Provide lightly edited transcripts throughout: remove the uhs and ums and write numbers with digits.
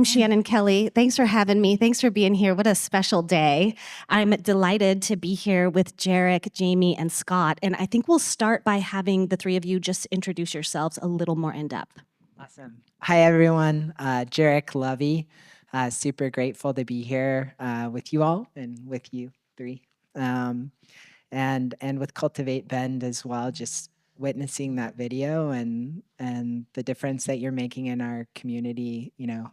I'm Shana Kelley. Thanks for having me. Thanks for being here. What a special day. I'm delighted to be here with Jerek, Jamie, and Scott. And I think we'll start by having the three of you just introduce yourselves a little more in depth. Awesome. Hi, everyone. Jerek, Lovey. Super grateful to be here with you all and with you three. And with Cultivate Bend as well, just witnessing that video and the difference that you're making in our community, you know,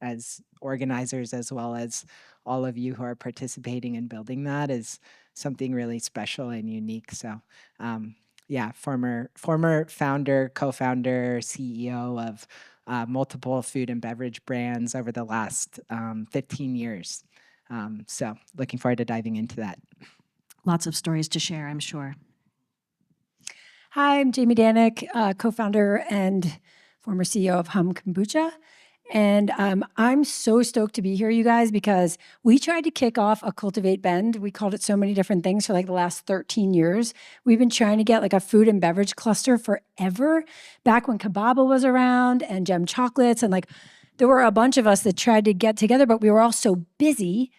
as organizers, as well as all of you who are participating in building that, is something really special and unique. So yeah, former founder, co-founder, CEO of multiple food and beverage brands over the last 15 years. So looking forward to diving into that. Lots of stories to share, I'm sure. Hi, I'm Jamie Danek, co-founder and former CEO of Humm Kombucha. And I'm so stoked to be here, you guys, because we tried to kick off a Cultivate Bend. We called it so many different things for like the last 13 years. We've been trying to get like a food and beverage cluster forever, back when Kababa was around and Gem Chocolates. And like there were a bunch of us that tried to get together, but we were all so busy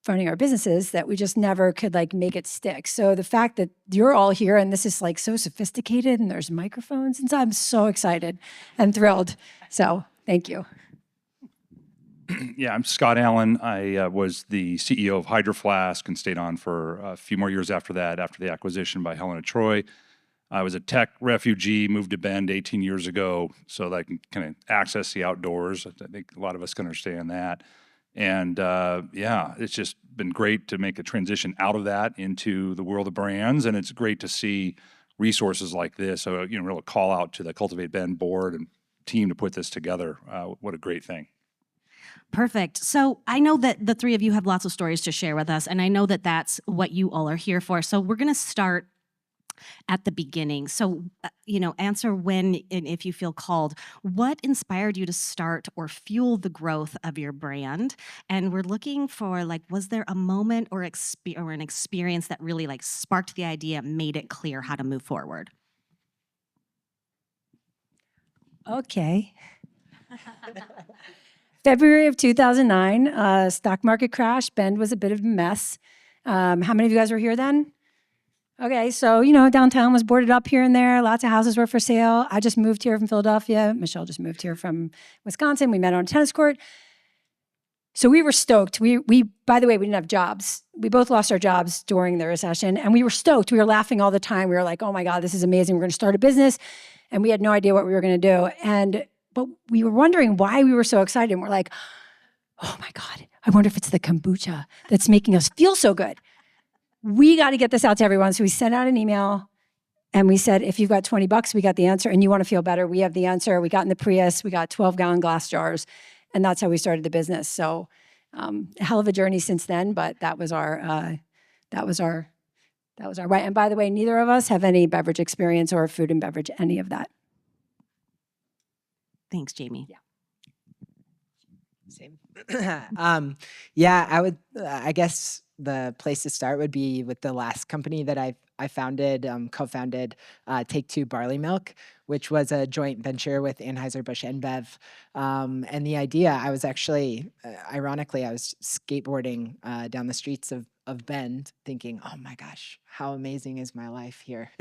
running our businesses that we just never could like make it stick. So the fact that you're all here and this is like so sophisticated and there's microphones and so I'm so excited and thrilled. So thank you. Yeah, I'm Scott Allan. I was the CEO of HydroFlask and stayed on for a few more years after that, after the acquisition by Helen of Troy. I was a tech refugee, moved to Bend 18 years ago so that I can kind of access the outdoors. I think a lot of us can understand that. And yeah, it's just been great to make a transition out of that into the world of brands. And it's great to see resources like this. So, you know, really call out to the Cultivate Bend board and team to put this together. What a great thing. Perfect. So I know that the three of you have lots of stories to share with us, and I know that that's what you all are here for. So we're going to start at the beginning. So, answer when and if you feel called. What inspired you to start or fuel the growth of your brand? And we're looking for, like, was there a moment or an experience that really, like, sparked the idea, made it clear how to move forward? Okay. February of 2009, stock market crash. Bend was a bit of a mess. How many of you guys were here then? Okay, so, downtown was boarded up here and there. Lots of houses were for sale. I just moved here from Philadelphia. Michelle just moved here from Wisconsin. We met on a tennis court. So we were stoked. We by the way, we didn't have jobs. We both lost our jobs during the recession, and we were stoked. We were laughing all the time. We were like, oh my God, this is amazing. We're going to start a business. And we had no idea what we were going to do. But we were wondering why we were so excited. And we're like, oh my God, I wonder if it's the kombucha that's making us feel so good. We got to get this out to everyone. So we sent out an email and we said, if you've got $20, we got the answer, and you want to feel better, we have the answer. We got in the Prius, we got 12-gallon glass jars, and that's how we started the business. So a hell of a journey since then, but that was our right. And by the way, neither of us have any beverage experience or food and beverage, any of that. Thanks, Jamie. Yeah. Same. Yeah, I guess the place to start would be with the last company that I founded, co-founded, Take Two Barley Milk, which was a joint venture with Anheuser-Busch InBev. And the idea, I was actually, ironically, I was skateboarding down the streets of Bend thinking, oh my gosh, how amazing is my life here?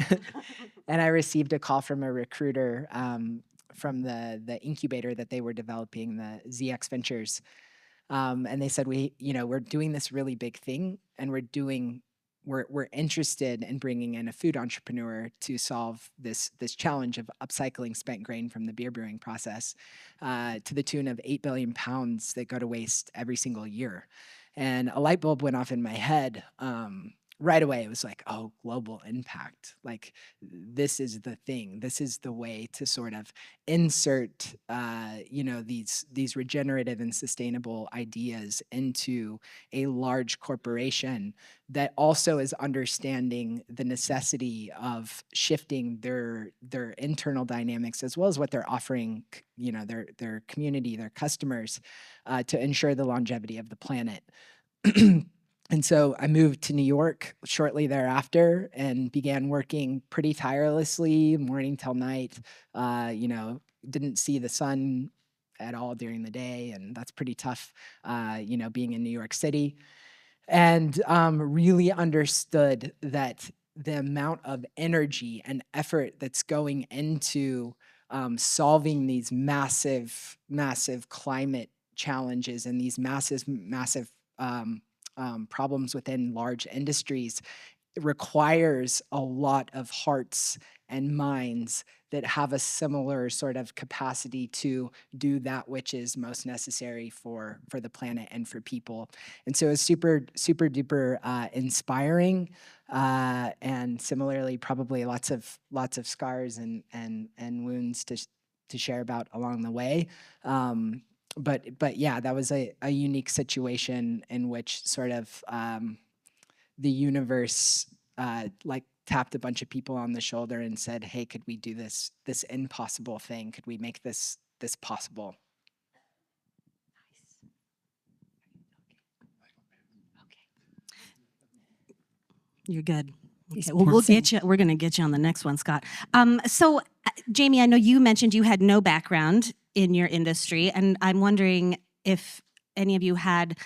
And I received a call from a recruiter from the incubator that they were developing, the ZX Ventures. And they said, we're doing this really big thing, and we're interested in bringing in a food entrepreneur to solve this challenge of upcycling spent grain from the beer brewing process to the tune of 8 billion pounds that go to waste every single year. And a light bulb went off in my head. Right away, it was like, oh, global impact. Like, this is the thing. This is the way to sort of insert, these regenerative and sustainable ideas into a large corporation that also is understanding the necessity of shifting their internal dynamics as well as what they're offering, their community, their customers, to ensure the longevity of the planet. And so I moved to New York shortly thereafter and began working pretty tirelessly, morning till night. Didn't see the sun at all during the day, and that's pretty tough, being in New York City. And really understood that the amount of energy and effort that's going into solving these massive, massive climate challenges and these massive, massive problems within large industries requires a lot of hearts and minds that have a similar sort of capacity to do that which is most necessary for the planet and for people. And so it's super, super duper inspiring, and similarly probably lots of scars and wounds to share about along the way. But yeah, that was a unique situation in which sort of the universe tapped a bunch of people on the shoulder and said, hey, could we do this impossible thing? Could we make this possible? You're good. He's Okay, well, we'll passing. get you. We're going to get you on the next one, Scott. So, Jamie, I know you mentioned you had no background in your industry, and I'm wondering if any of you had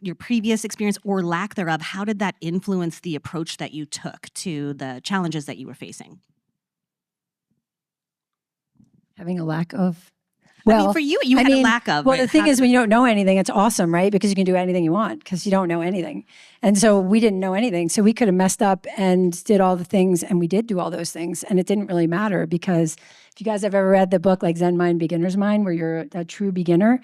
your previous experience or lack thereof. How did that influence the approach that you took to the challenges that you were facing? Having a lack of, I mean, for you, you had a lack of. Well, right? the thing How is, did- when you don't know anything, it's awesome, right? Because you can do anything you want because you don't know anything. And so we didn't know anything. So we could have messed up and did all the things, and we did do all those things. And it didn't really matter because if you guys have ever read the book like Zen Mind, Beginner's Mind, where you're a true beginner,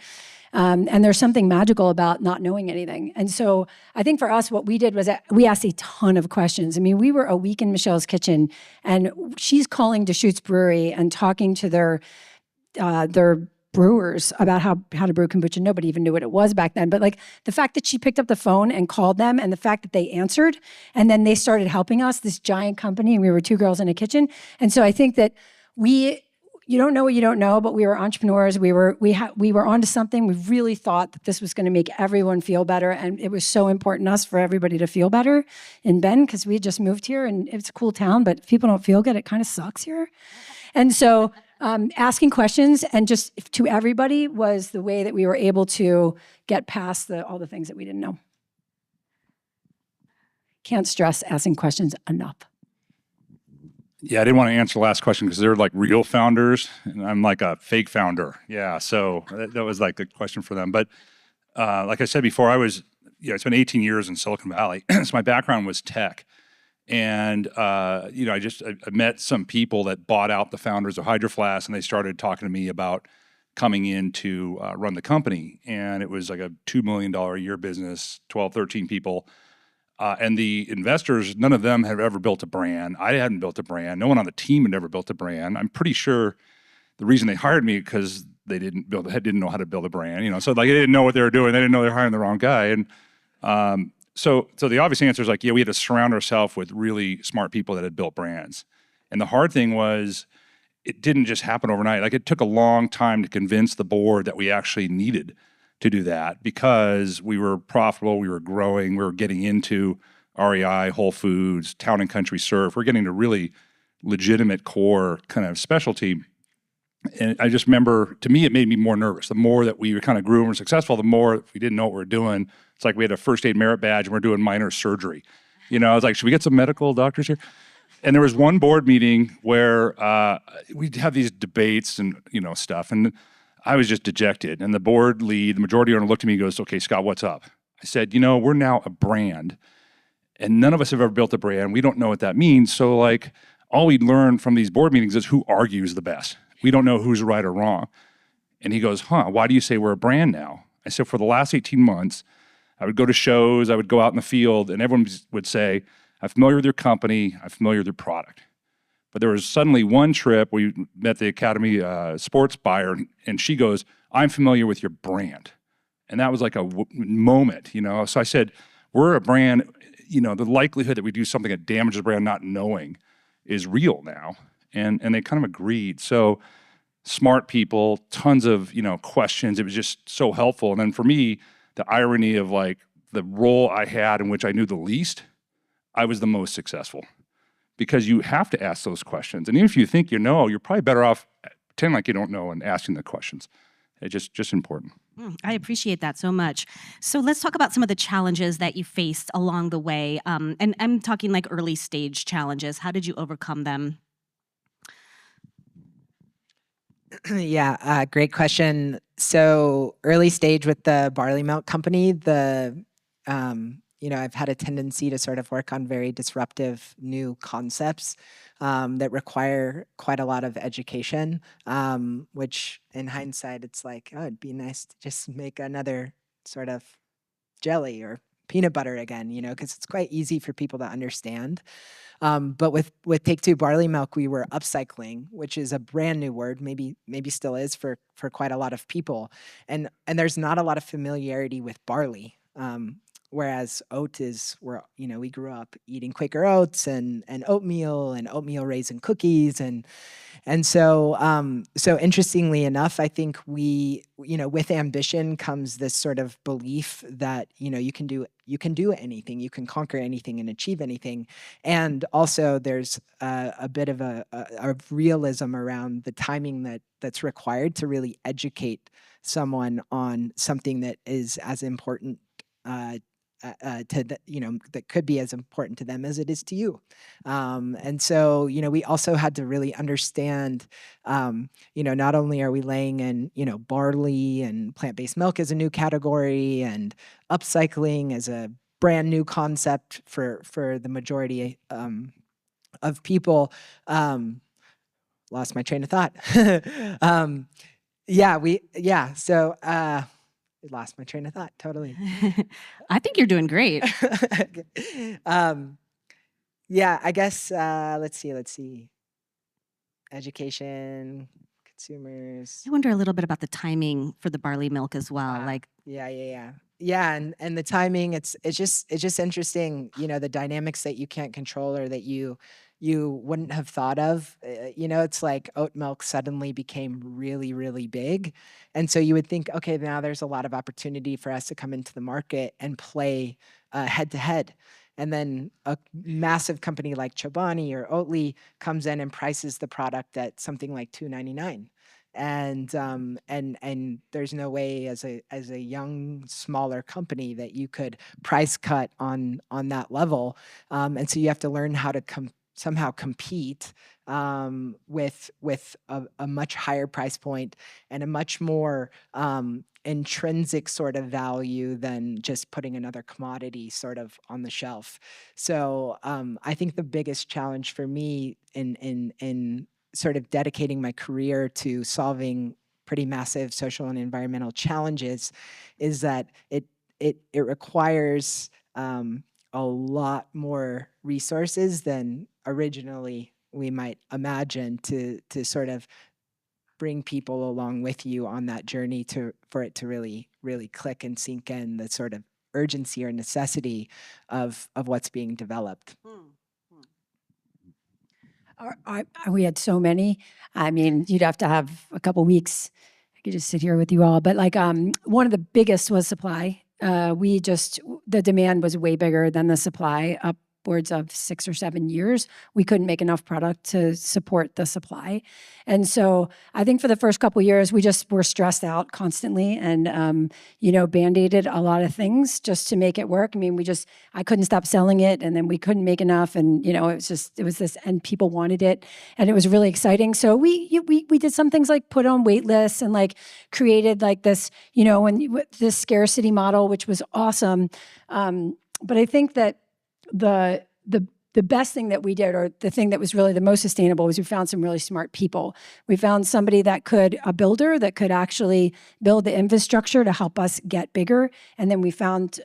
and there's something magical about not knowing anything. And so I think for us, what we did was that we asked a ton of questions. I mean, we were a week in Michelle's kitchen, and she's calling Deschutes Brewery and talking to their brewers about how to brew kombucha. Nobody even knew what it was back then. But like the fact that she picked up the phone and called them, and the fact that they answered, and then they started helping us, this giant company, and we were two girls in a kitchen. And so I think that you don't know what you don't know, but we were entrepreneurs. We were onto something. We really thought that this was going to make everyone feel better, and it was so important to us for everybody to feel better in Bend because we had just moved here, and it's a cool town, but if people don't feel good, it kind of sucks here. And so asking questions and just to everybody was the way that we were able to get past all the things that we didn't know. Can't stress asking questions enough. Yeah, I didn't want to answer the last question because they're like real founders, and I'm like a fake founder. Yeah, so that was like the question for them. But like I said before, I spent 18 years in Silicon Valley, so my background was tech. And, I met some people that bought out the founders of HydroFlask, and they started talking to me about coming in to run the company. And it was like a $2 million a year business, 12, 13 people. And the investors, none of them had ever built a brand. I hadn't built a brand. No one on the team had ever built a brand. I'm pretty sure the reason they hired me because they didn't know how to build a brand. So like they didn't know what they were doing. They didn't know they were hiring the wrong guy. And so the obvious answer is like, yeah, we had to surround ourselves with really smart people that had built brands. And the hard thing was, it didn't just happen overnight. Like it took a long time to convince the board that we actually needed to do that because we were profitable, we were growing, we were getting into REI, Whole Foods, Town and Country Surf. We're getting to really legitimate core kind of specialty. And I just remember, to me, it made me more nervous. The more that we kind of grew and were successful, the more we didn't know what we were doing. It's like we had a first aid merit badge and we're doing minor surgery. I was like, should we get some medical doctors here? And there was one board meeting where we'd have these debates and, stuff. And I was just dejected. And the board lead, the majority owner looked at me and goes, okay, Scott, what's up? I said, we're now a brand. And none of us have ever built a brand. We don't know what that means. So like, all we learn from these board meetings is who argues the best. We don't know who's right or wrong. And he goes, why do you say we're a brand now? I said, for the last 18 months, I would go to shows, I would go out in the field, and everyone would say, I'm familiar with your company, I'm familiar with your product. But there was suddenly one trip, we met the Academy sports buyer, and she goes, I'm familiar with your brand. And that was like a moment, So I said, we're a brand, the likelihood that we do something that damages the brand not knowing is real now. And they kind of agreed. So smart people, tons of, questions. It was just so helpful. And then for me, the irony of like the role I had in which I knew the least, I was the most successful because you have to ask those questions. And even if you think you're probably better off pretend like you don't know and asking the questions. It's just important. I appreciate that so much. So let's talk about some of the challenges that you faced along the way. And I'm talking like early stage challenges. How did you overcome them? Yeah, great question. So early stage with the barley milk company, I've had a tendency to sort of work on very disruptive new concepts that require quite a lot of education, which in hindsight, it's like, oh, it'd be nice to just make another sort of jelly or peanut butter again, because it's quite easy for people to understand. But with Take Two barley milk, we were upcycling, which is a brand new word, maybe still is for quite a lot of people, and there's not a lot of familiarity with barley. Whereas oat is where we grew up eating Quaker oats and oatmeal raisin cookies and so interestingly enough, I think we with ambition comes this sort of belief that you can do anything, you can conquer anything and achieve anything, and also there's a bit of a realism around the timing that's required to really educate someone on something that is as important that could be as important to them as it is to you. And so, we also had to really understand, not only are we laying in, barley and plant-based milk as a new category and upcycling as a brand new concept for the majority of people. Lost my train of thought. Lost my train of thought, totally. I think you're doing great. I guess, let's see. Education, consumers. I wonder a little bit about the timing for the barley milk as well. Yeah, and the timing, it's just interesting, the dynamics that you can't control or that you wouldn't have thought of. It's like oat milk suddenly became really, really big. And so you would think, okay, now there's a lot of opportunity for us to come into the market and play head to head. And then a massive company like Chobani or Oatly comes in and prices the product at something like $2.99. And there's no way as a young, smaller company that you could price cut on that level. And so you have to learn how to somehow compete with a much higher price point and a much more intrinsic sort of value than just putting another commodity sort of on the shelf. So I think the biggest challenge for me in sort of dedicating my career to solving pretty massive social and environmental challenges is that it requires a lot more resources than originally we might imagine to sort of bring people along with you on that journey for it to really, really click and sink in the sort of urgency or necessity of what's being developed. We had so many. I mean, you'd have to have a couple weeks. I could just sit here with you all. But one of the biggest was supply. The demand was way bigger than the supply, upwards of 6 or 7 years. We couldn't make enough product to support the supply. And so I think for the first couple of years, we just were stressed out constantly and, Band-Aided a lot of things just to make it work. I mean, I couldn't stop selling it, and then we couldn't make enough. And, it was this, and people wanted it, and it was really exciting. So we did some things like put on wait lists and created this, this scarcity model, which was awesome. But I think that the best thing that we did, or the thing that was really the most sustainable, was we found some really smart people. We found somebody a builder that could actually build the infrastructure to help us get bigger. And then we found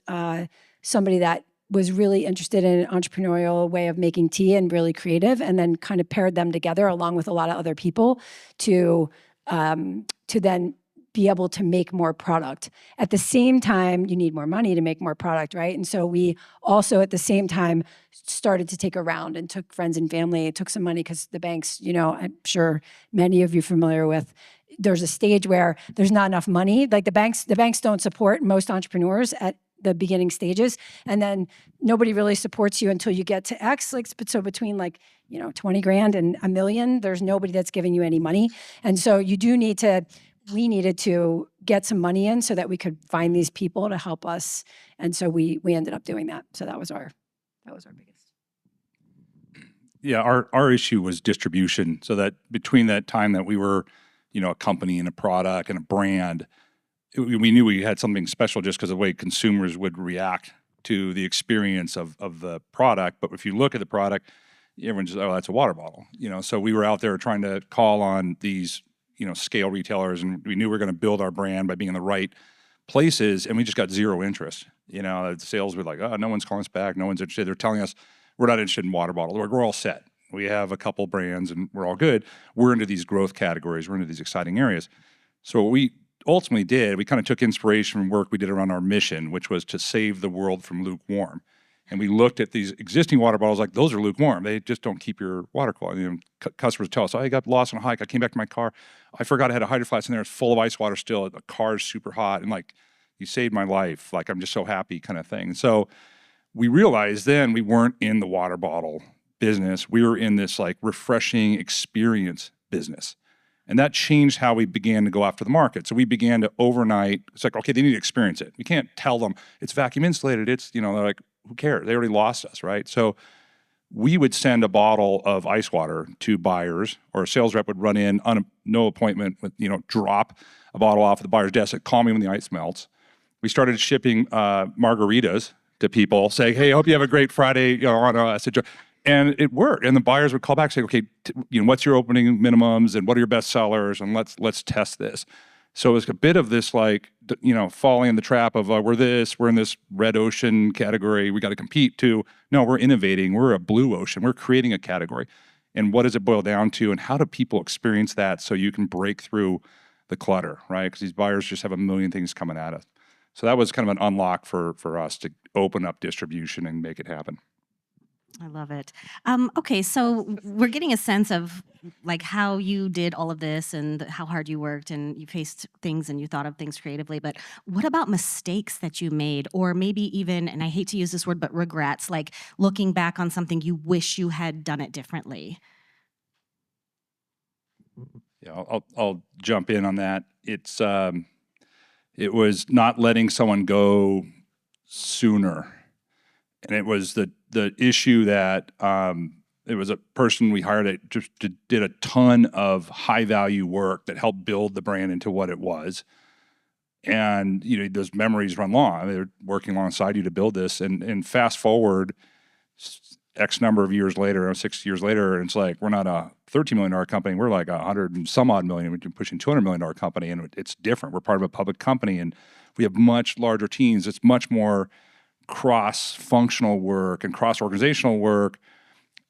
somebody that was really interested in an entrepreneurial way of making tea and really creative, and then kind of paired them together along with a lot of other people to then be able to make more product. At the same time, you need more money to make more product, right? And so we also, at the same time, started to take a round and took friends and family, took some money because the banks, I'm sure many of you are familiar with, there's a stage where there's not enough money. Like the banks don't support most entrepreneurs at the beginning stages, and then nobody really supports you until you get to X. Like, so between like, 20 grand and $1 million, there's nobody that's giving you any money. And so you do need to, we needed to get some money in so that we could find these people to help us. And so we ended up doing that. So that was our biggest. Yeah, our issue was distribution. So that between that time that we were, a company and a product and a brand, we knew we had something special just because of the way consumers would react to the experience of the product. But if you look at the product, everyone just, oh, that's a water bottle. So we were out there trying to call on these, scale retailers, and we knew we were going to build our brand by being in the right places, and we just got zero interest. The sales were like, oh, no one's calling us back. No one's interested. They're telling us we're not interested in water bottles. We're all set. We have a couple brands and we're all good. We're into these growth categories. We're into these exciting areas. So what we ultimately did, we kind of took inspiration from work we did around our mission, which was to save the world from lukewarm. And we looked at these existing water bottles like, those are lukewarm. They just don't keep your water quality. Customers tell us, oh, I got lost on a hike. I came back to my car. I forgot I had a HydroFlask in there. It's full of ice water still. The car's super hot. And like, you saved my life. Like, I'm just so happy kind of thing. So we realized then we weren't in the water bottle business. We were in this like refreshing experience business. And that changed how we began to go after the market. So we began to overnight, it's like, okay, they need to experience it. We can't tell them it's vacuum insulated. It's, they're like, who cares? They already lost us, right? So we would send a bottle of ice water to buyers, or a sales rep would run in on no appointment with, drop a bottle off at the buyer's desk, call me when the ice melts. We started shipping margaritas to people, saying, hey, I hope you have a great Friday, on us. And it worked. And the buyers would call back, say, okay, what's your opening minimums and what are your best sellers? And let's test this. So it was a bit of this, like, falling in the trap of we're in this red ocean category. We got to compete to, no, we're innovating. We're a blue ocean. We're creating a category. And what does it boil down to? And how do people experience that so you can break through the clutter, right? Because these buyers just have a million things coming at us. So that was kind of an unlock for us to open up distribution and make it happen. I love it. Okay, so we're getting a sense of like how you did all of this and how hard you worked and you faced things and you thought of things creatively. But what about mistakes that you made, or maybe even, and I hate to use this word, but regrets, like looking back on something you wish you had done it differently? Yeah, I'll jump in on that. It was not letting someone go sooner. And it was the issue that it was a person we hired that just did a ton of high value work that helped build the brand into what it was. And those memories run long. They're working alongside you to build this. And fast forward X number of years later, 6 years later, and it's like we're not a $13 million company. We're like 100 and some odd million. We're pushing $200 million company, and it's different. We're part of a public company, and we have much larger teams. It's much more cross-functional work and cross-organizational work.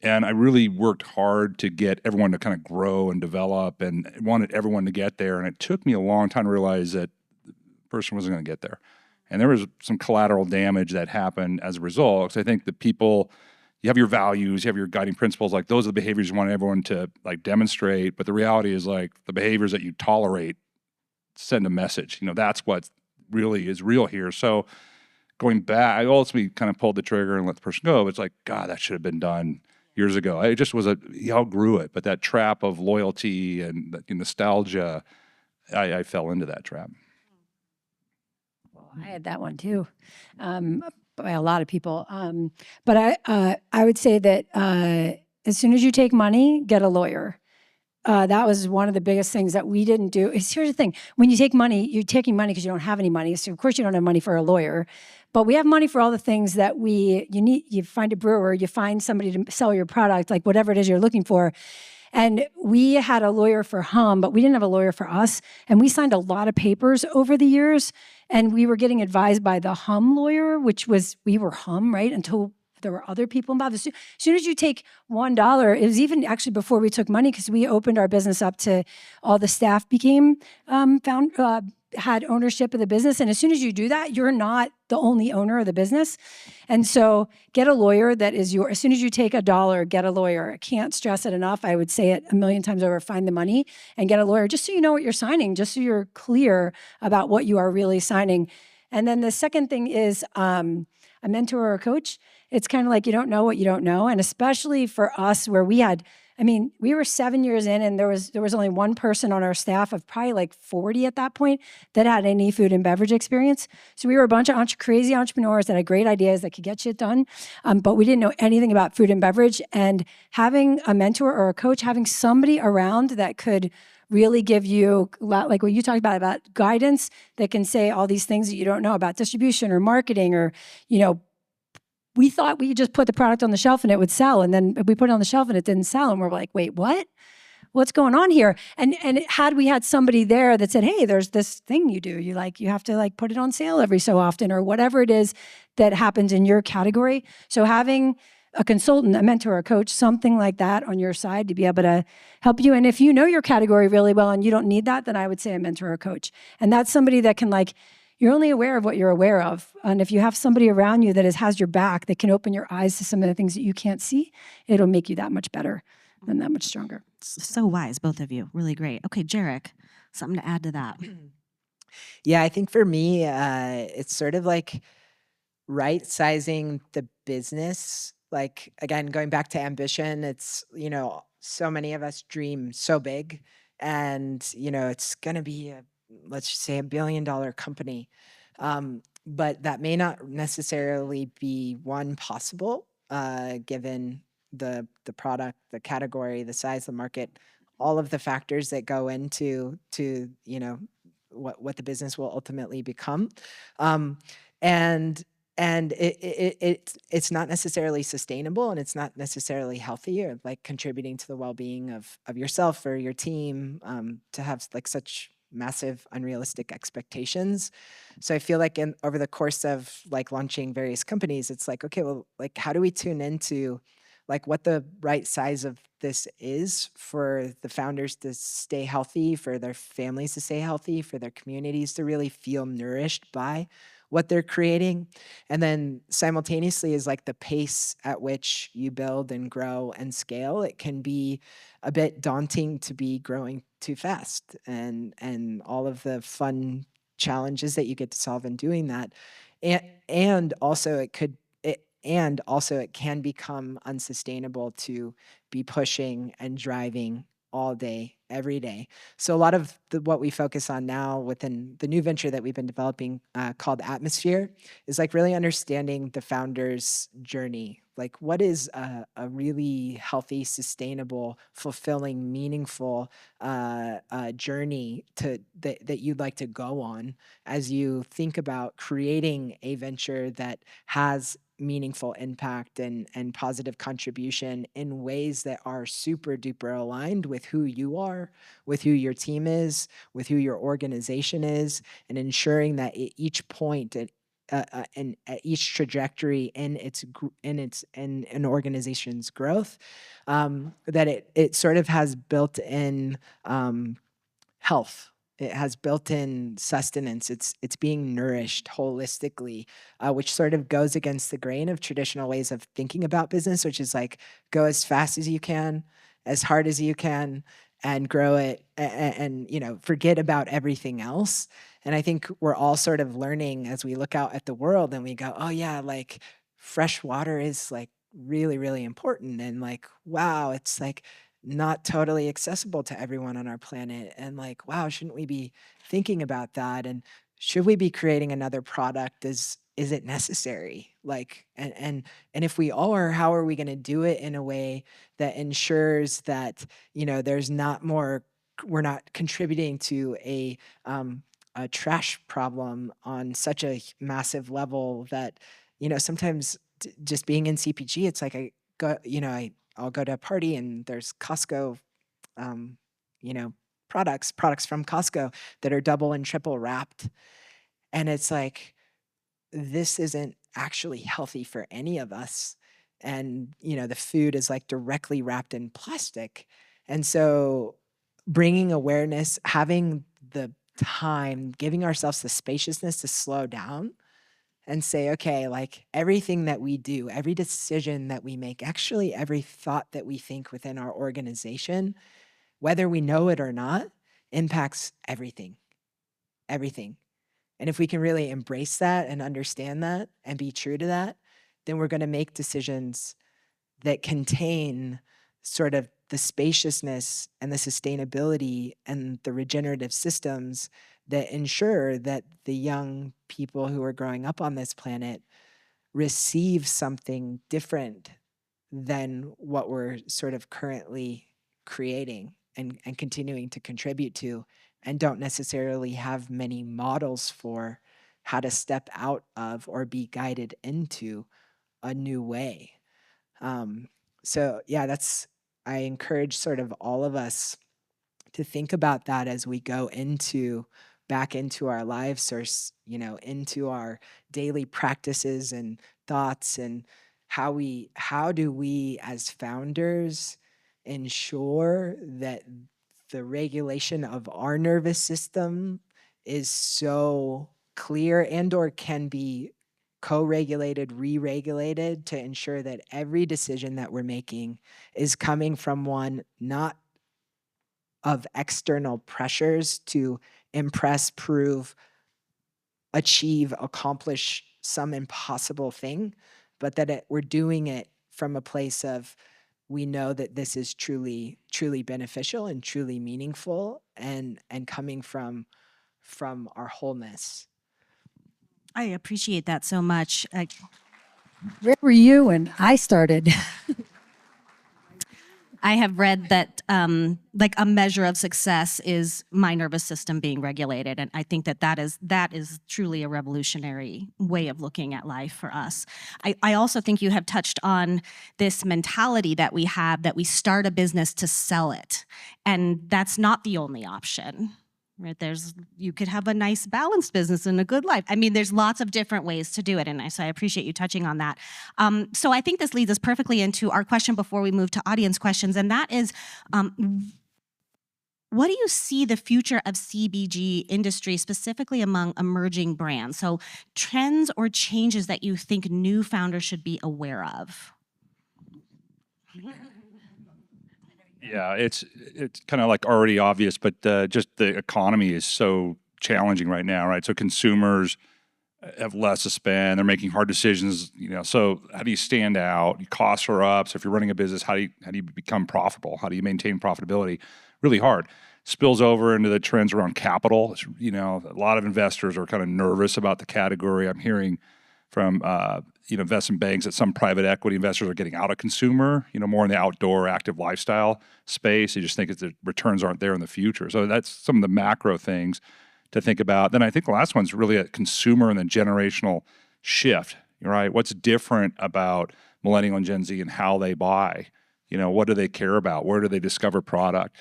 And I really worked hard to get everyone to kind of grow and develop, and wanted everyone to get there. And it took me a long time to realize that the person wasn't going to get there. And there was some collateral damage that happened as a result. Because I think the people, you have your values, you have your guiding principles, like those are the behaviors you want everyone to like demonstrate. But the reality is like the behaviors that you tolerate send a message. That's what really is real here. So going back, I ultimately kind of pulled the trigger and let the person go. It's like, God, that should have been done years ago. It just was he outgrew it. But that trap of loyalty and the nostalgia, I fell into that trap. Well, I had that one too, by a lot of people. But I would say that as soon as you take money, get a lawyer. That was one of the biggest things that we didn't do. Here's the thing. When you take money, you're taking money because you don't have any money. So of course you don't have money for a lawyer, but we have money for all the things that you need. You find a brewer, you find somebody to sell your product, like whatever it is you're looking for. And we had a lawyer for Humm, but we didn't have a lawyer for us. And we signed a lot of papers over the years. And we were getting advised by the Humm lawyer, we were Humm, right? Until there were other people involved. As soon as you take $1, it was even actually before we took money, because we opened our business up to all the staff became had ownership of the business. And as soon as you do that, you're not the only owner of the business. And so get a lawyer that is as soon as you take $1, get a lawyer. I can't stress it enough. I would say it a million times over, find the money and get a lawyer just so you know what you're signing, just so you're clear about what you are really signing. And then the second thing is a mentor or a coach. It's kind of like you don't know what you don't know. And especially for us where we were 7 years in and there was only one person on our staff of probably like 40 at that point that had any food and beverage experience. So we were a bunch of crazy entrepreneurs that had great ideas that could get shit done. But we didn't know anything about food and beverage. And having a mentor or a coach, having somebody around that could really give you, like what you talked about guidance that can say all these things that you don't know about distribution or marketing or, we thought we could just put the product on the shelf and it would sell. And then we put it on the shelf and it didn't sell. And we're like, wait, what? What's going on here? And had we had somebody there that said, hey, there's this thing you do. You have to put it on sale every so often or whatever it is that happens in your category. So having a consultant, a mentor, a coach, something like that on your side to be able to help you. And if you know your category really well and you don't need that, then I would say a mentor or coach. And that's somebody that can you're only aware of what you're aware of. And if you have somebody around you that has your back, that can open your eyes to some of the things that you can't see, it'll make you that much better and that much stronger. So wise, both of you. Really great. Okay, Jerek, something to add to that. Yeah, I think for me, it's sort of like right-sizing the business. Like, again, going back to ambition, it's, so many of us dream so big and, it's going to be let's just say $1 billion company. But that may not necessarily be possible, given the product, the category, the size of the market, all of the factors that go into what the business will ultimately become. And it's not necessarily sustainable and it's not necessarily healthy or contributing to the well-being of yourself or your team, to have such massive unrealistic expectations. So I feel like over the course of launching various companies, it's okay, well, how do we tune into what the right size of this is for the founders to stay healthy, for their families to stay healthy, for their communities to really feel nourished by what they're creating. And then simultaneously is the pace at which you build and grow and scale. It can be a bit daunting to be growing too fast and all of the fun challenges that you get to solve in doing that. And also it can become unsustainable to be pushing and driving all day, every day. So a lot of what we focus on now within the new venture that we've been developing called Atmusphere is really understanding the founder's journey. What is a really healthy, sustainable, fulfilling, meaningful journey that you'd like to go on as you think about creating a venture that has meaningful impact and positive contribution in ways that are super duper aligned with who you are, with who your team is, with who your organization is, and ensuring that at each point and at each trajectory in an organization's growth, that it sort of has built-in health. It has built-in sustenance. It's being nourished holistically, which sort of goes against the grain of traditional ways of thinking about business, which is go as fast as you can, as hard as you can, and grow it, and forget about everything else. And I think we're all sort of learning as we look out at the world and we go, oh yeah, fresh water is really, really important, and wow, it's not totally accessible to everyone on our planet. And wow, shouldn't we be thinking about that? And should we be creating another product? Is it necessary? And if we are, how are we going to do it in a way that ensures that, there's not more, we're not contributing to a trash problem on such a massive level that, sometimes just being in CPG, it's I'll go to a party and there's Costco, products from Costco that are double and triple wrapped. And it's this isn't actually healthy for any of us. And, the food is directly wrapped in plastic. And so bringing awareness, having the time, giving ourselves the spaciousness to slow down and say, okay, everything that we do, every decision that we make, actually every thought that we think within our organization, whether we know it or not, impacts everything. And if we can really embrace that and understand that and be true to that, then we're going to make decisions that contain sort of the spaciousness and the sustainability and the regenerative systems that ensure that the young people who are growing up on this planet receive something different than what we're sort of currently creating and continuing to contribute to, and don't necessarily have many models for how to step out of or be guided into a new way. So yeah, I encourage sort of all of us to think about that as we go back into our lives, or into our daily practices and thoughts, and how do we as founders ensure that the regulation of our nervous system is so clear and or can be co-regulated, re-regulated, to ensure that every decision that we're making is coming from one not of external pressures to impress, prove, achieve, accomplish some impossible thing, but that we're doing it from a place of, we know that this is truly beneficial and truly meaningful, and coming from our wholeness. I appreciate that so much. Where were you when I started? I have read that like a measure of success is my nervous system being regulated, and I think that is truly a revolutionary way of looking at life for us. I also think you have touched on this mentality that we have, that we start a business to sell it, and that's not the only option. Right? You could have a nice balanced business and a good life. I mean, there's lots of different ways to do it, and so I appreciate you touching on that. So I think this leads us perfectly into our question before we move to audience questions, and that is, what do you see the future of CBG industry, specifically among emerging brands? So trends or changes that you think new founders should be aware of? Yeah, it's kind of like already obvious, but just the economy is so challenging right now, right? So consumers have less to spend. They're making hard decisions, So how do you stand out? Your costs are up. So if you're running a business, how do you become profitable? How do you maintain profitability? Really hard. Spills over into the trends around capital. A lot of investors are kind of nervous about the category. I'm hearing from investment banks that some private equity investors are getting out of consumer, more in the outdoor active lifestyle space. They just think that the returns aren't there in the future. So that's some of the macro things to think about. Then I think the last one's really a consumer and the generational shift, right? What's different about Millennial and Gen Z and how they buy? What do they care about? Where do they discover product?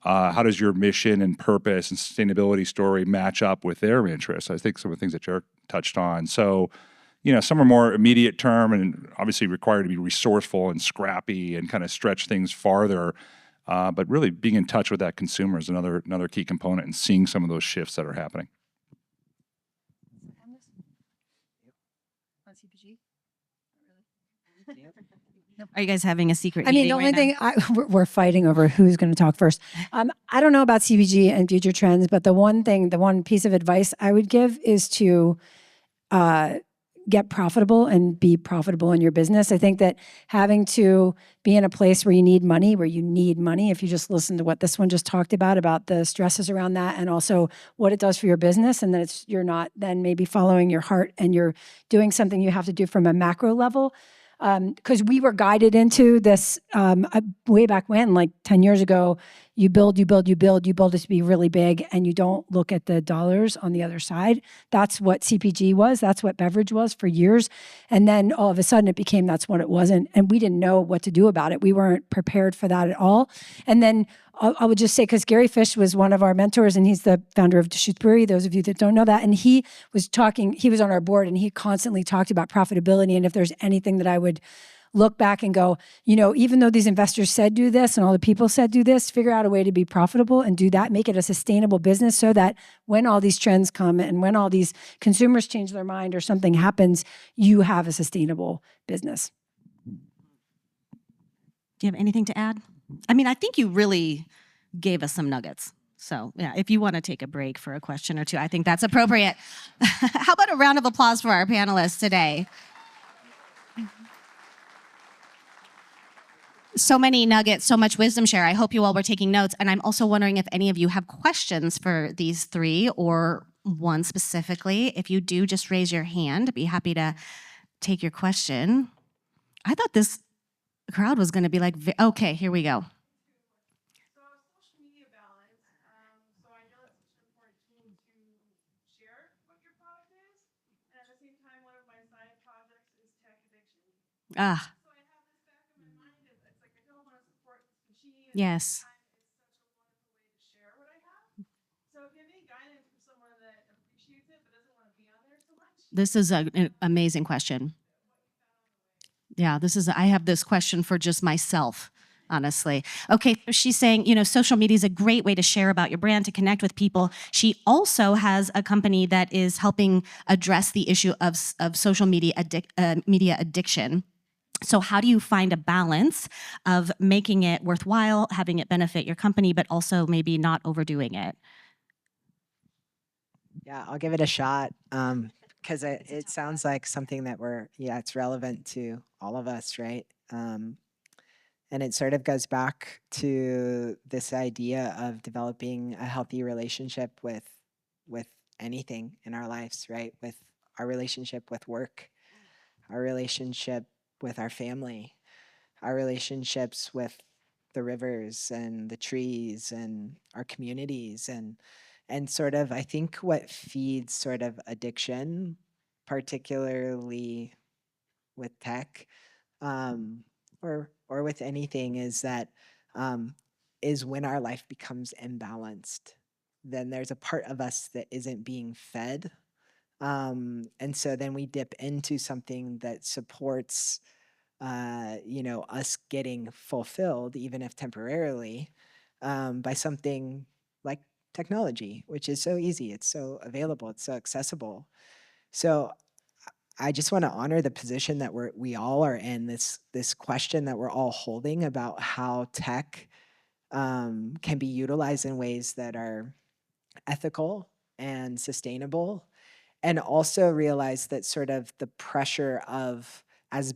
How does your mission and purpose and sustainability story match up with their interests? I think some of the things that Jerek touched on. So, some are more immediate term and obviously require to be resourceful and scrappy and kind of stretch things farther. But really being in touch with that consumer is another key component, and seeing some of those shifts that are happening. Are you guys having a secret? I mean, the only thing we're fighting over who's going to talk first. I don't know about CBG and future trends, but the one piece of advice I would give is to get profitable and be profitable in your business. I think that having to be in a place where you need money, if you just listen to what this one just talked about the stresses around that, and also what it does for your business, and that you're not then maybe following your heart and you're doing something you have to do from a macro level. Because we were guided into this way back when, like 10 years ago, you build it to be really big, and you don't look at the dollars on the other side. That's what CPG was. That's what beverage was for years. And then all of a sudden it became that's what it wasn't. And we didn't know what to do about it. We weren't prepared for that at all. And then I would just say, because Gary Fish was one of our mentors, and he's the founder of Deschutes Brewery, those of you that don't know that. And he was on our board, and he constantly talked about profitability. And if there's anything that I would look back and go, even though these investors said do this and all the people said do this, figure out a way to be profitable and do that, make it a sustainable business, so that when all these trends come and when all these consumers change their mind or something happens, you have a sustainable business. Do you have anything to add? I mean, I think you really gave us some nuggets. So yeah, if you want to take a break for a question or two, I think that's appropriate. How about a round of applause for our panelists today? So many nuggets, so much wisdom share. I hope you all were taking notes. And I'm also wondering if any of you have questions for these three or one specifically. If you do, just raise your hand. I'd be happy to take your question. I thought this crowd was going to be like, okay, here we go. So social media balance. So I know it's such an important tool to share what your product is. And at the same time, one of my side projects is tech addiction. Ah, So I have this back in my mind. It's like I don't want to support this machine. yes. At the same time, it's such a wonderful way to share what I have. So if you have any guidance for someone that appreciates it but doesn't want to be on there so much. This is an amazing question. Yeah, I have this question for just myself, honestly. Okay, so she's saying, social media is a great way to share about your brand, to connect with people. She also has a company that is helping address the issue of social media addiction. So how do you find a balance of making it worthwhile, having it benefit your company, but also maybe not overdoing it? Yeah, I'll give it a shot. Because it sounds like something that it's relevant to all of us, right? And it sort of goes back to this idea of developing a healthy relationship with anything in our lives, right? With our relationship with work, our relationship with our family, our relationships with the rivers and the trees and our communities and sort of I think what feeds sort of addiction, particularly with tech, or with anything, is that is when our life becomes imbalanced. Then there's a part of us that isn't being fed, and so then we dip into something that supports us getting fulfilled, even if temporarily, by something like technology, which is so easy, it's so available, it's so accessible. So I just want to honor the position that we all are in. This question that we're all holding about how tech can be utilized in ways that are ethical and sustainable, and also realize that sort of the pressure of as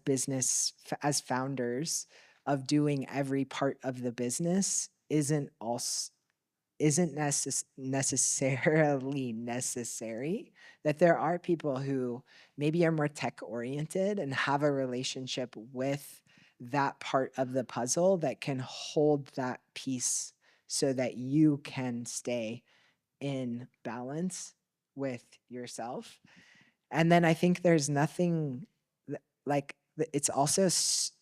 founders of doing every part of the business isn't necessarily necessary, that there are people who maybe are more tech oriented and have a relationship with that part of the puzzle that can hold that piece so that you can stay in balance with yourself. And then I think there's nothing it's also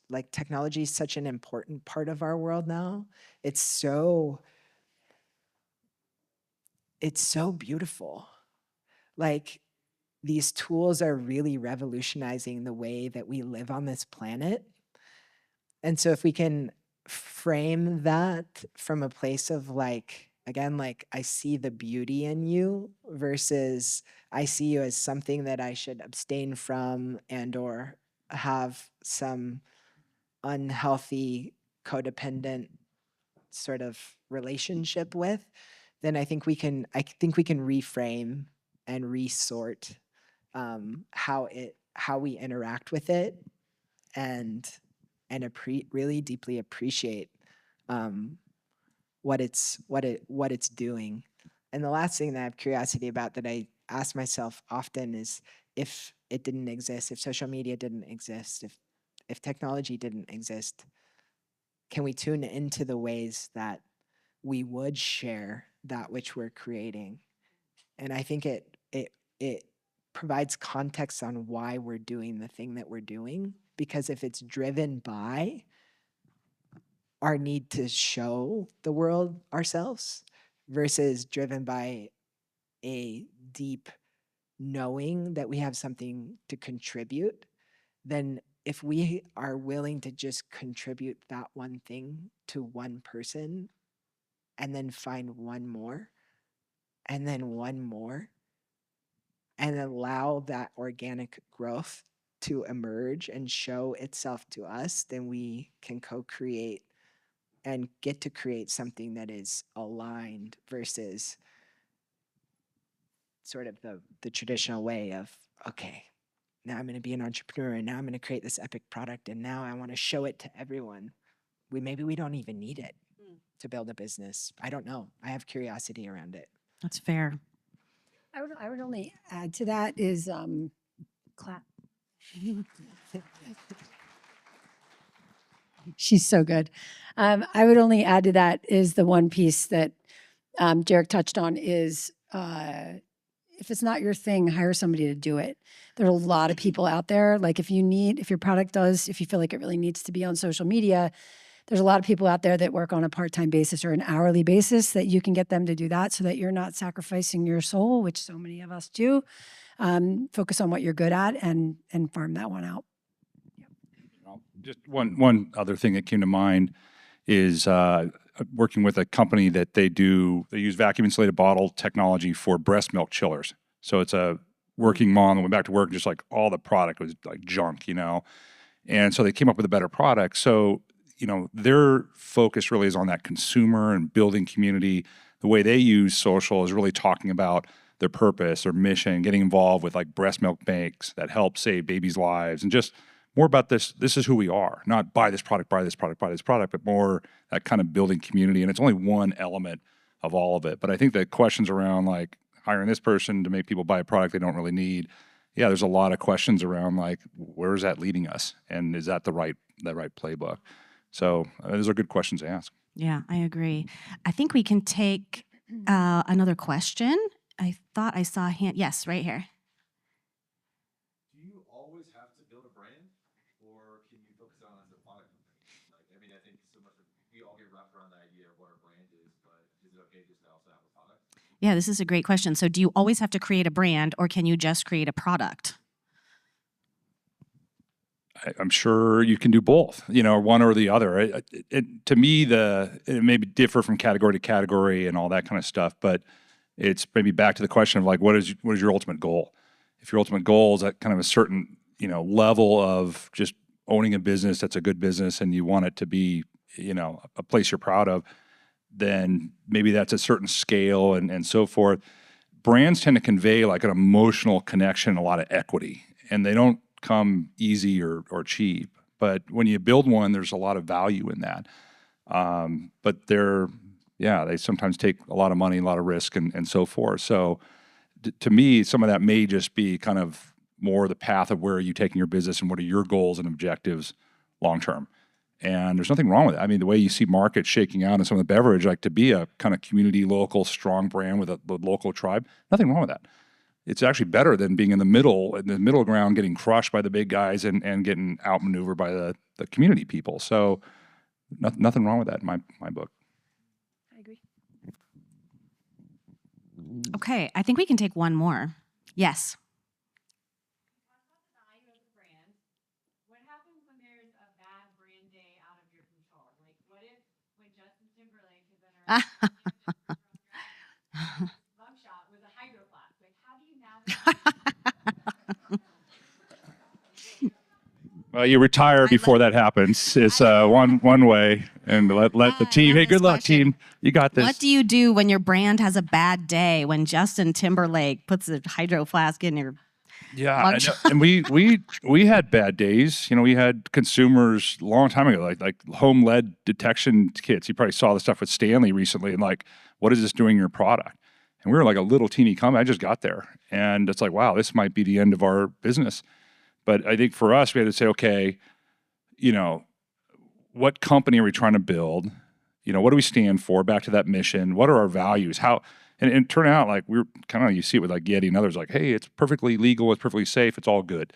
like technology is such an important part of our world now. It's so beautiful. Like these tools are really revolutionizing the way that we live on this planet. And so if we can frame that from a place of again, I see the beauty in you versus I see you as something that I should abstain from and or have some unhealthy codependent sort of relationship with, then I think we can reframe and resort how we interact with it and really deeply appreciate what it's doing. And the last thing that I have curiosity about that I ask myself often is, if it didn't exist, if social media didn't exist, if technology didn't exist, can we tune into the ways that we would share that which we're creating? And I think it provides context on why we're doing the thing that we're doing, because if it's driven by our need to show the world ourselves versus driven by a deep knowing that we have something to contribute, then if we are willing to just contribute that one thing to one person and then find one more and then one more and allow that organic growth to emerge and show itself to us, then we can co-create and get to create something that is aligned versus sort of the traditional way of, okay, now I'm going to be an entrepreneur and now I'm going to create this epic product and now I want to show it to everyone. Maybe we don't even need it to build a business. I don't know. I have curiosity around it. That's fair. I would only add to that is clap. She's so good. I would only add to that is the one piece that Jerek touched on is if it's not your thing, hire somebody to do it. There are a lot of people out there. Like if your product if you feel like it really needs to be on social media, there's a lot of people out there that work on a part-time basis or an hourly basis that you can get them to do that so that you're not sacrificing your soul, which so many of us do. Focus on what you're good at and farm that one out. Just one other thing that came to mind is working with a company that they use vacuum insulated bottle technology for breast milk chillers. So it's a working mom that went back to work, just like all the product was like junk, and so they came up with a better product. So their focus really is on that consumer and building community. The way they use social is really talking about their purpose, their mission, getting involved with like breast milk banks that help save babies' lives, and just more about this is who we are, not buy this product, but more that kind of building community. And it's only one element of all of it. But I think the questions around like hiring this person to make people buy a product they don't really need, yeah, there's a lot of questions around like, where is that leading us? And is that the right playbook? So those are good questions to ask. Yeah, I agree. I think we can take another question. I thought I saw a hand. Yes, right here. Do you always have to build a brand, or can you focus on the product? I think so much we all get wrapped around the idea of what our brand is, but is it okay just to also have a product? Yeah, this is a great question. So do you always have to create a brand, or can you just create a product? I'm sure you can do both, one or the other. To me, it may differ from category to category and all that kind of stuff, but it's maybe back to the question of like, what is your ultimate goal? If your ultimate goal is at kind of a certain, level of just owning a business that's a good business and you want it to be, a place you're proud of, then maybe that's a certain scale and so forth. Brands tend to convey like an emotional connection, a lot of equity, and they don't come easy or cheap. But when you build one, there's a lot of value in that. But they sometimes take a lot of money, a lot of risk, and so forth. So to me, some of that may just be kind of more the path of where are you taking your business and what are your goals and objectives long term. And there's nothing wrong with it. I mean, the way you see markets shaking out in some of the beverage, like to be a kind of community, local, strong brand with a local tribe, nothing wrong with that. It's actually better than being in the middle ground, getting crushed by the big guys and getting outmaneuvered by the community people. So nothing wrong with that in my book. I agree. Okay, I think we can take one more. Yes. Talk about the value of the brand. What happens when there's a bad brand day out of your control? Like, what if when Justin Timberlake is in a mugshot with a HydroFlask? Like, how do you navigate? Well, you retire before that happens. Is one way, and let the team. Hey, good luck, team. You got this. What do you do when your brand has a bad day? When Justin Timberlake puts a HydroFlask in your and we had bad days. We had consumers a long time ago, like home lead detection kits. You probably saw the stuff with Stanley recently, and like, what is this doing to your product? And we were like a little teeny company. I just got there, and it's like, wow, this might be the end of our business. But I think for us, we had to say, okay, what company are we trying to build? What do we stand for? Back to that mission. What are our values? How? And it turned out like we were kind of, you see it with like Yeti and others, like, hey, it's perfectly legal, it's perfectly safe, it's all good,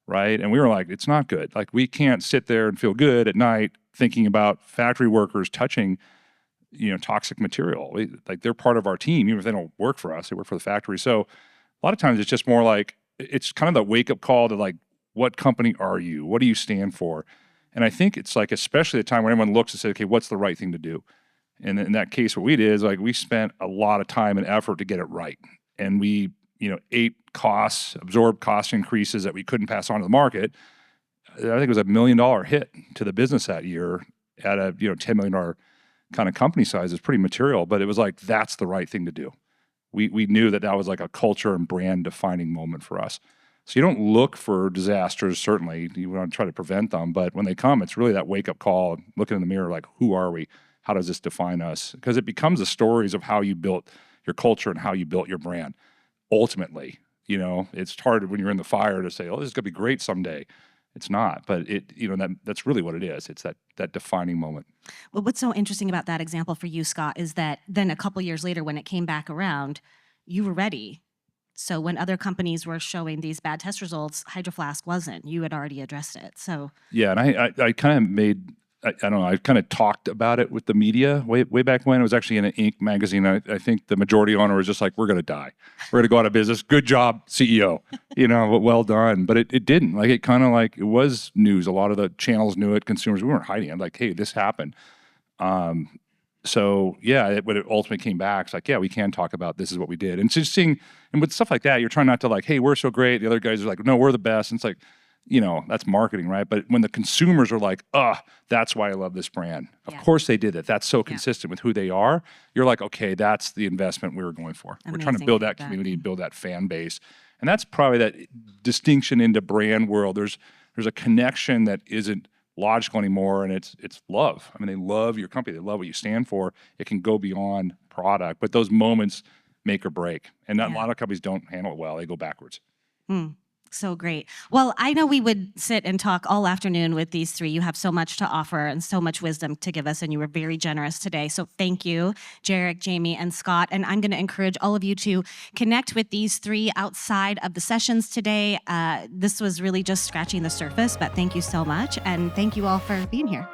right? And we were like, it's not good. Like we can't sit there and feel good at night thinking about factory workers touching, toxic material. Like they're part of our team, even if they don't work for us, they work for the factory. So a lot of times it's just more like, it's kind of the wake up call to like, what company are you? What do you stand for? And I think it's like, especially the time when everyone looks and says, okay, what's the right thing to do? And in that case, what we did is like, we spent a lot of time and effort to get it right. And we, absorbed cost increases that we couldn't pass on to the market. I think it was $1 million hit to the business that year. at a $10 million kind of company size is pretty material, but it was like that's the right thing to do. We knew that was like a culture and brand defining moment for us. So you don't look for disasters, certainly. You want to try to prevent them, but when they come, it's really that wake up call, looking in the mirror, like, who are we? How does this define us? Because it becomes the stories of how you built your culture and how you built your brand. Ultimately, it's hard when you're in the fire to say, oh, this is going to be great someday. It's not, but that's really what it is. It's that defining moment. Well, what's so interesting about that example for you, Scott, is that then a couple years later, when it came back around, you were ready. So when other companies were showing these bad test results, HydroFlask wasn't. You had already addressed it. So yeah, and I kind of made, I don't know, I kind of talked about it with the media way back when. It was actually in an Inc. magazine. I think the majority owner was just like, we're going to die. We're going to go out of business. Good job, CEO. Well done. But it didn't. Like, it kind of like, it was news. A lot of the channels knew it. Consumers, we weren't hiding it. Like, hey, this happened. So yeah, when it ultimately came back, it's like, yeah, we can talk about this is what we did. And just seeing, and with stuff like that, you're trying not to like, hey, we're so great. The other guys are like, no, we're the best. And it's like, that's marketing, right? But when the consumers are like, that's why I love this brand. Of course they did it. That's so consistent with who they are. You're like, okay, that's the investment we were going for. We're trying to build that community, build that fan base. And that's probably that distinction into brand world. There's a connection that isn't logical anymore, and it's love. I mean, they love your company. They love what you stand for. It can go beyond product, but those moments make or break. And a lot of companies don't handle it well. They go backwards. So great. Well, I know we would sit and talk all afternoon with these three. You have so much to offer and so much wisdom to give us, and you were very generous today. So thank you, Jerek, Jamie, and Scott. And I'm going to encourage all of you to connect with these three outside of the sessions today. This was really just scratching the surface, but thank you so much. And thank you all for being here.